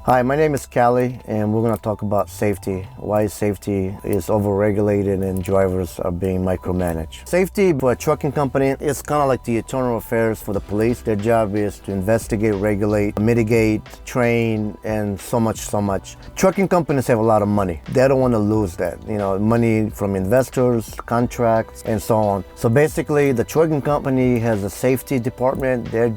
Hi, my name is Kaly, and we're going to talk about safety, why safety is overregulated and drivers are being micromanaged. Safety for a trucking company is kind of like the internal affairs for the police. Their job is to investigate, regulate, mitigate, train, and so much. Trucking companies have a lot of money. They don't want to lose that, money from investors, contracts, and so on. So basically, the trucking company has a safety department. Their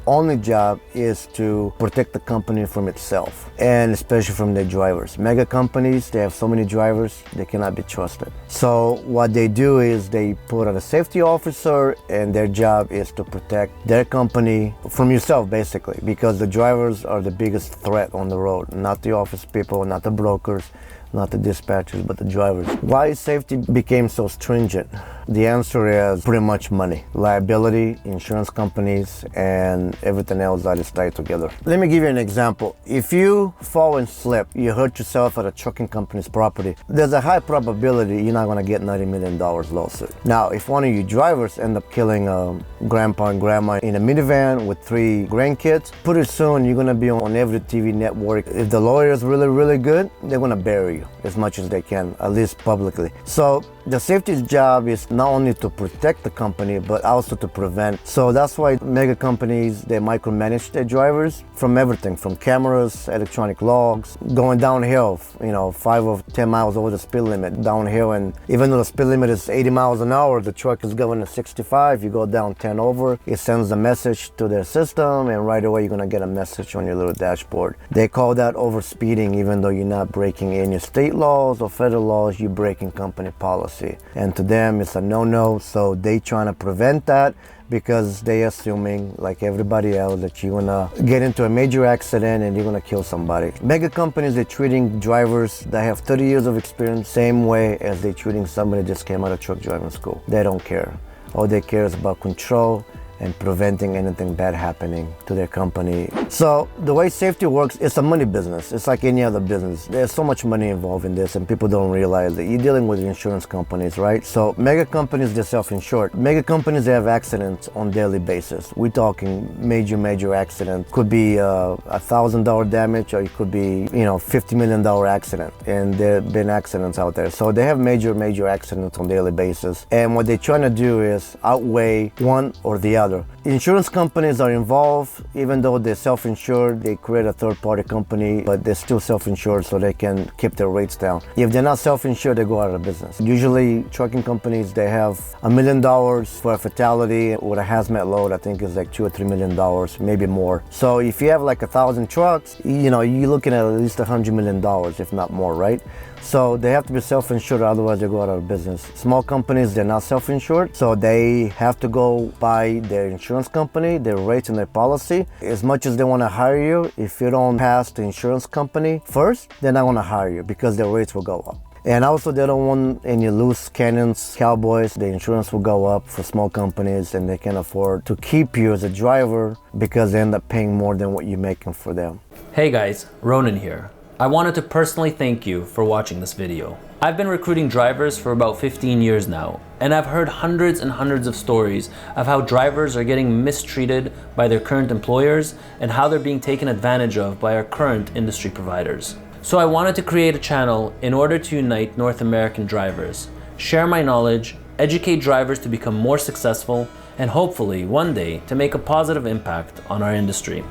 only job is to protect the company from itself, and especially from their drivers. Mega companies, they have so many drivers, they cannot be trusted. So what they do is they put on a safety officer, and their job is to protect their company from yourself, basically, because the drivers are the biggest threat on the road, not the office people, not the brokers, not the dispatchers, but the drivers. Why safety became so stringent? The answer is pretty much money. Liability, insurance companies, and everything else that is tied together. Let me give you an example. If you fall and slip, you hurt yourself at a trucking company's property, there's a high probability you're not gonna get $90 million lawsuit. Now, if one of you drivers end up killing a grandpa and grandma in a minivan with 3 grandkids, pretty soon you're gonna be on every TV network. If the lawyer is really good, they're gonna bury you as much as they can, at least publicly. So the safety job is not only to protect the company, but also to prevent. So that's why mega companies, they micromanage their drivers from everything, from cameras, electronic logs, going downhill, 5 or 10 miles over the speed limit downhill. And even though the speed limit is 80 miles an hour, the truck is going at 65, you go down 10 over, it sends a message to their system, and right away you're gonna get a message on your little dashboard. They call that overspeeding, even though you're not breaking any state laws or federal laws, you're breaking company policy. And to them, it's a no-no, so they trying to prevent that because they assuming, like everybody else, that you're gonna get into a major accident and you're gonna kill somebody. Mega companies, they're treating drivers that have 30 years of experience same way as they're treating somebody that just came out of truck driving school. They don't care. All they care is about control and preventing anything bad happening to their company. So the way safety works, it's a money business. It's like any other business. There's so much money involved in this, and people don't realize that. You're dealing with insurance companies, right? So mega companies, they're self-insured. Mega companies, they have accidents on daily basis. We're talking major accident. Could be $1,000 damage, or it could be, $50 million accident. And there have been accidents out there. So they have major accidents on daily basis. And what they're trying to do is outweigh one or the other. Insurance companies are involved. Even though they're self-insured, they create a third-party company, but they're still self-insured, so they can keep their rates down. If they're not self-insured, they go out of business. Usually trucking companies, they have $1 million for a fatality with a hazmat load. I think it's like $2 or $3 million, maybe more. So if you have like 1,000 trucks, you're looking at least $100 million, if not more, right? So they have to be self-insured, otherwise they go out of business. Small companies, they're not self-insured, so they have to go by their insurance company, their rates and their policy. As much as they want to hire you, if you don't pass the insurance company first, they're not going to hire you because their rates will go up. And also, they don't want any loose cannons, cowboys. The insurance will go up for small companies, and they can afford to keep you as a driver because they end up paying more than what you're making for them. Hey guys, Ronan here. I wanted to personally thank you for watching this video. I've been recruiting drivers for about 15 years now, and I've heard hundreds and hundreds of stories of how drivers are getting mistreated by their current employers and how they're being taken advantage of by our current industry providers. So I wanted to create a channel in order to unite North American drivers, share my knowledge, educate drivers to become more successful, and hopefully one day to make a positive impact on our industry.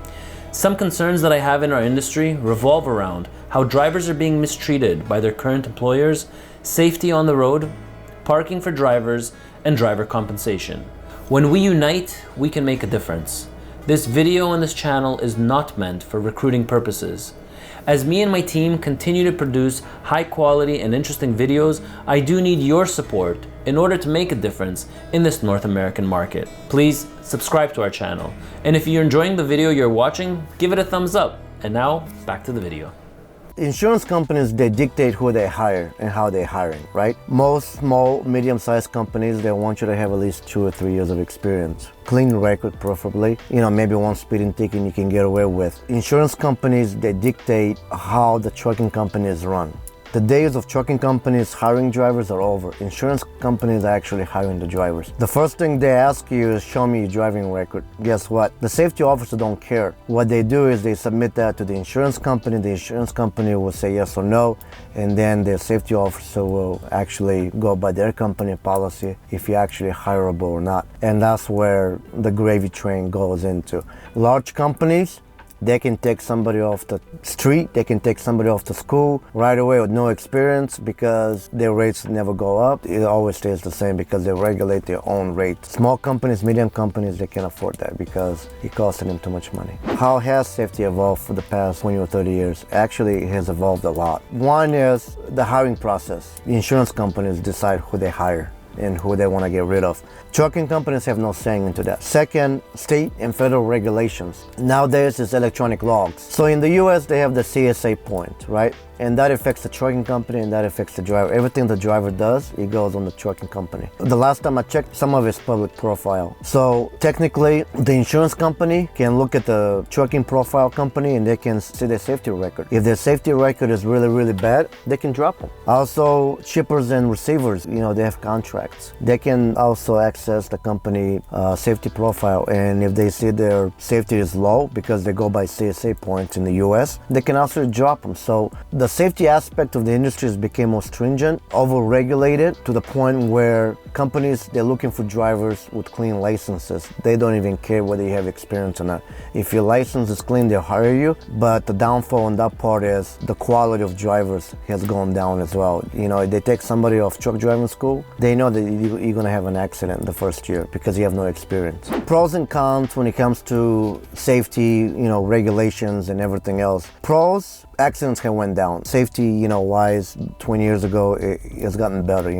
Some concerns that I have in our industry revolve around how drivers are being mistreated by their current employers, safety on the road, parking for drivers, and driver compensation. When we unite, we can make a difference. This video on this channel is not meant for recruiting purposes. As me and my team continue to produce high quality and interesting videos, I do need your support in order to make a difference in this North American market. Please subscribe to our channel. And if you're enjoying the video you're watching, give it a thumbs up. And now, back to the video. Insurance companies, they dictate who they hire and how they're hiring, right? Most small, medium-sized companies, they want you to have at least 2 or 3 years of experience. Clean record, preferably. Maybe one speeding ticket you can get away with. Insurance companies, they dictate how the trucking company is run. The days of trucking companies hiring drivers are over. Insurance companies are actually hiring the drivers. The first thing they ask you is show me your driving record. Guess what? The safety officer don't care. What they do is they submit that to the insurance company. The insurance company will say yes or no, and then the safety officer will actually go by their company policy if you're actually hireable or not. And that's where the gravy train goes into. Large companies, they can take somebody off the street, they can take somebody off the school right away with no experience because their rates never go up. It always stays the same because they regulate their own rate. Small companies, medium companies, they can afford that because it costs them too much money. How has safety evolved for the past 20 or 30 years? Actually, it has evolved a lot. One is the hiring process. The insurance companies decide who they hire and who they want to get rid of. Trucking companies have no saying into that. Second, state and federal regulations. Nowadays, it's electronic logs. So in the US, they have the CSA point, right? And that affects the trucking company and that affects the driver. Everything the driver does, it goes on the trucking company. The last time I checked, some of it's public profile. So technically, the insurance company can look at the trucking profile company and they can see their safety record. If their safety record is really, really bad, they can drop them. Also, shippers and receivers, they have contracts. They can also access the company safety profile, and if they see their safety is low because they go by CSA points in the US, they can also drop them. So the safety aspect of the industry has become more stringent, over-regulated to the point where companies, they're looking for drivers with clean licenses. They don't even care whether you have experience or not. If your license is clean, they'll hire you, but the downfall on that part is the quality of drivers has gone down as well. If they take somebody off truck driving school, they know that you're gonna have an accident the first year because you have no experience. Pros and cons when it comes to safety, regulations and everything else. Pros, accidents have went down. Safety, wise, 20 years ago, it has gotten better.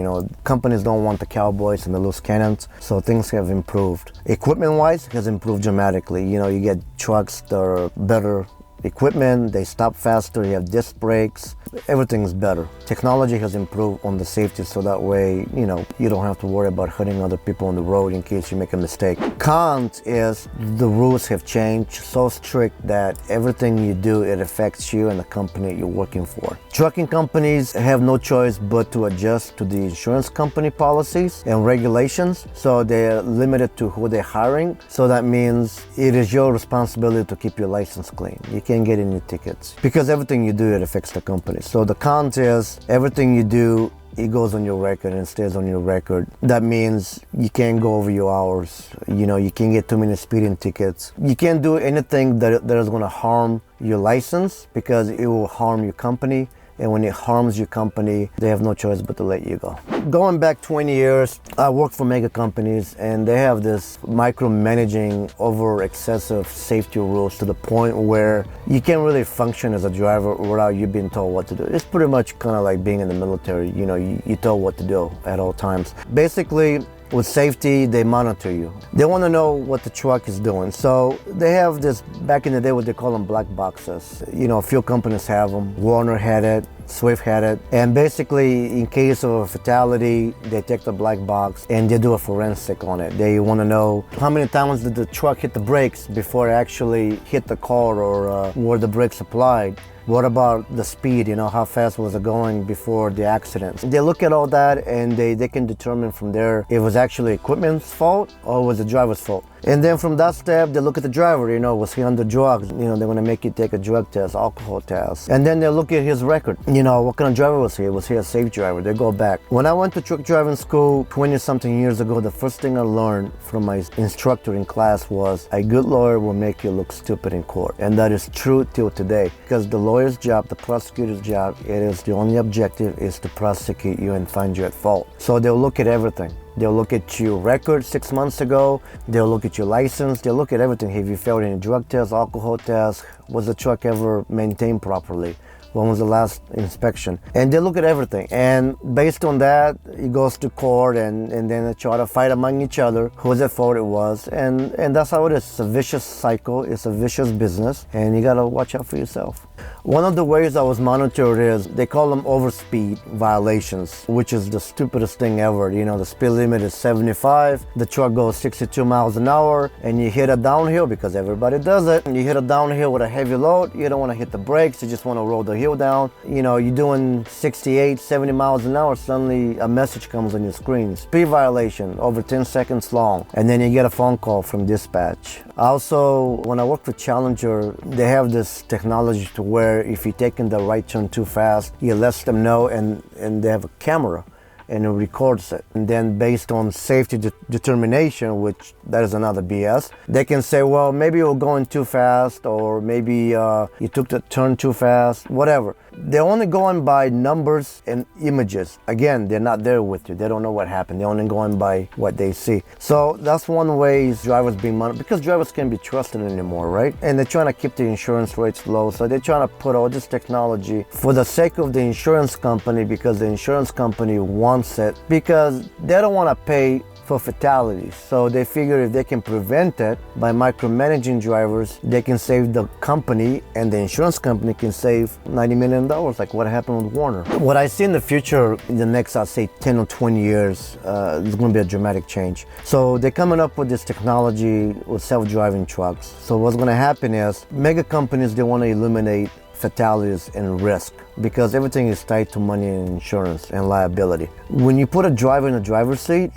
Companies don't want the cowboys and the loose cannons, so things have improved. Equipment-wise, it has improved dramatically. You get trucks that are better equipment, they stop faster, you have disc brakes, everything's better. Technology has improved on the safety so that way, you don't have to worry about hurting other people on the road in case you make a mistake. Cons is the rules have changed so strict that everything you do, it affects you and the company you're working for. Trucking companies have no choice but to adjust to the insurance company policies and regulations, so they're limited to who they're hiring. So that means it is your responsibility to keep your license clean. You can't get any tickets because everything you do, it affects the company. So the cons is everything you do, it goes on your record and stays on your record. That means you can't go over your hours. You can't get too many speeding tickets. You can't do anything that is going to harm your license because it will harm your company. And when it harms your company, they have no choice but to let you go. Going back 20 years, I worked for mega companies and they have this micromanaging over excessive safety rules to the point where you can't really function as a driver without you being told what to do. It's pretty much kind of like being in the military. You're told what to do at all times. Basically, with safety, they monitor you. They want to know what the truck is doing. So they have this, back in the day, what they call them black boxes. A few companies have them. Warner had it, Swift had it. And basically, in case of a fatality, they take the black box and they do a forensic on it. They want to know how many times did the truck hit the brakes before it actually hit the car or were the brakes applied. What about the speed, how fast was it going before the accident? They look at all that and they can determine from there if it was actually equipment's fault or was the driver's fault. And then from that step, they look at the driver, was he under drugs? They're gonna make you take a drug test, alcohol test. And then they look at his record. What kind of driver was he? Was he a safe driver? They go back. When I went to truck driving school 20-something years ago, the first thing I learned from my instructor in class was a good lawyer will make you look stupid in court. And that is true till today, because the lawyer's job, the prosecutor's job, the only objective is to prosecute you and find you at fault. So they'll look at everything. They'll look at your record 6 months ago. They'll look at your license. They'll look at everything. Have you failed any drug tests, alcohol tests? Was the truck ever maintained properly? When was the last inspection? And they look at everything. And based on that, it goes to court and then they try to fight among each other whose fault it was. And that's how it is. It's a vicious cycle. It's a vicious business. And you got to watch out for yourself. One of the ways I was monitored is they call them overspeed violations, which is the stupidest thing ever. You know, the speed limit is 75, the truck goes 62 miles an hour, and you hit a downhill because everybody does it. And you hit a downhill with a heavy load, you don't want to hit the brakes, you just want to roll the hill down. You know, you're doing 68, 70 miles an hour, suddenly a message comes on your screen. Speed violation, over 10 seconds long. And then you get a phone call from dispatch. Also, when I worked for Challenger, they have this technology to where if you're taking the right turn too fast, you let them know, and they have a camera and it records it. And then based on safety determination, which that is another BS, they can say, well, maybe you're going too fast, or maybe you took the turn too fast, whatever. They're only going by numbers and images. Again, they're not there with you. They don't know what happened. They're only going by what they see. So that's one way drivers being monitored, because drivers can't be trusted anymore, right? And they're trying to keep the insurance rates low. So they're trying to put all this technology for the sake of the insurance company, because the insurance company wants it, because they don't want to pay for fatalities. So they figure if they can prevent it by micromanaging drivers, they can save the company, and the insurance company can save $90 million, like what happened with Warner. What I see in the future, in the next, I'd say 10 or 20 years, there's going to be a dramatic change. So they're coming up with this technology with self-driving trucks. So what's going to happen is mega companies, they want to eliminate fatalities and risk, because everything is tied to money and insurance and liability. When you put a driver in the driver's seat,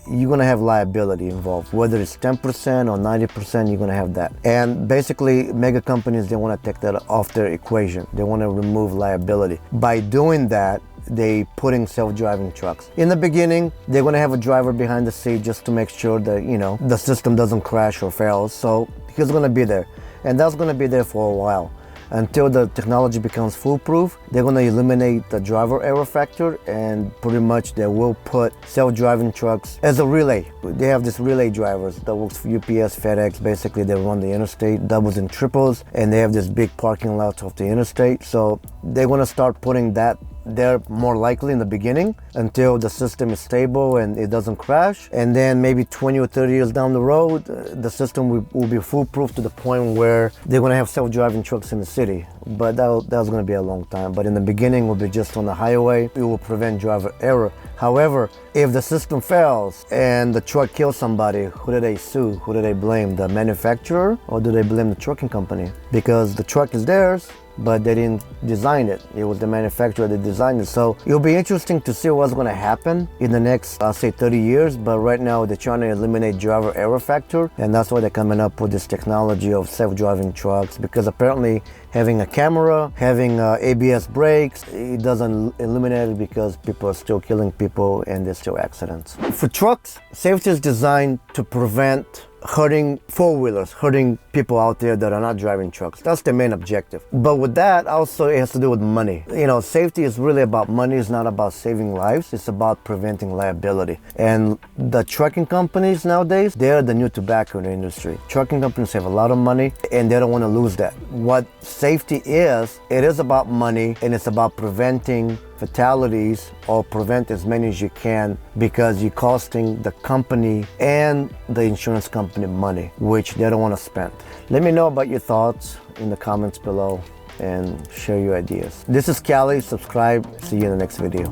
you're going to have liability involved. Whether it's 10% or 90%, you're going to have that. And basically, mega companies, they want to take that off their equation. They want to remove liability. By doing that, they putting self-driving trucks. In the beginning, they're going to have a driver behind the seat just to make sure that, you know, the system doesn't crash or fail. So he's going to be there. And that's going to be there for a while. Until the technology becomes foolproof, they're going to eliminate the driver error factor, and pretty much they will put self-driving trucks as a relay. They have this relay drivers that works for UPS, FedEx. Basically, they run the interstate, doubles and triples, and they have this big parking lot off the interstate. So they're going to start putting that there more likely in the beginning until the system is stable and it doesn't crash. And then maybe 20 or 30 years down the road, the system will be foolproof to the point where they're going to have self-driving trucks in the city. But that's going to be a long time. But in the beginning, it will be just on the highway. It will prevent driver error. However, if the system fails and the truck kills somebody, who do they sue? Who do they blame? The manufacturer, or do they blame the trucking company? Because the truck is theirs, but they didn't design it. It was the manufacturer that designed it. So it'll be interesting to see what's going to happen in the next, I'll say 30 years. But right now they're trying to eliminate driver error factor. And that's why they're coming up with this technology of self-driving trucks, because apparently having a camera, having ABS brakes, it doesn't eliminate it, because people are still killing people and there's still accidents. For trucks, safety is designed to prevent hurting four-wheelers, hurting people out there that are not driving trucks. That's the main objective. But with that, also it has to do with money. You know, safety is really about money. It's not about saving lives. It's about preventing liability. And the trucking companies nowadays, they're the new tobacco in the industry. Trucking companies have a lot of money and they don't want to lose that. What safety is, it is about money, and it's about preventing fatalities, or prevent as many as you can, because you're costing the company and the insurance company money, which they don't want to spend. Let me know about your thoughts in the comments below and share your ideas. This is Kaly. Subscribe. See you in the next video.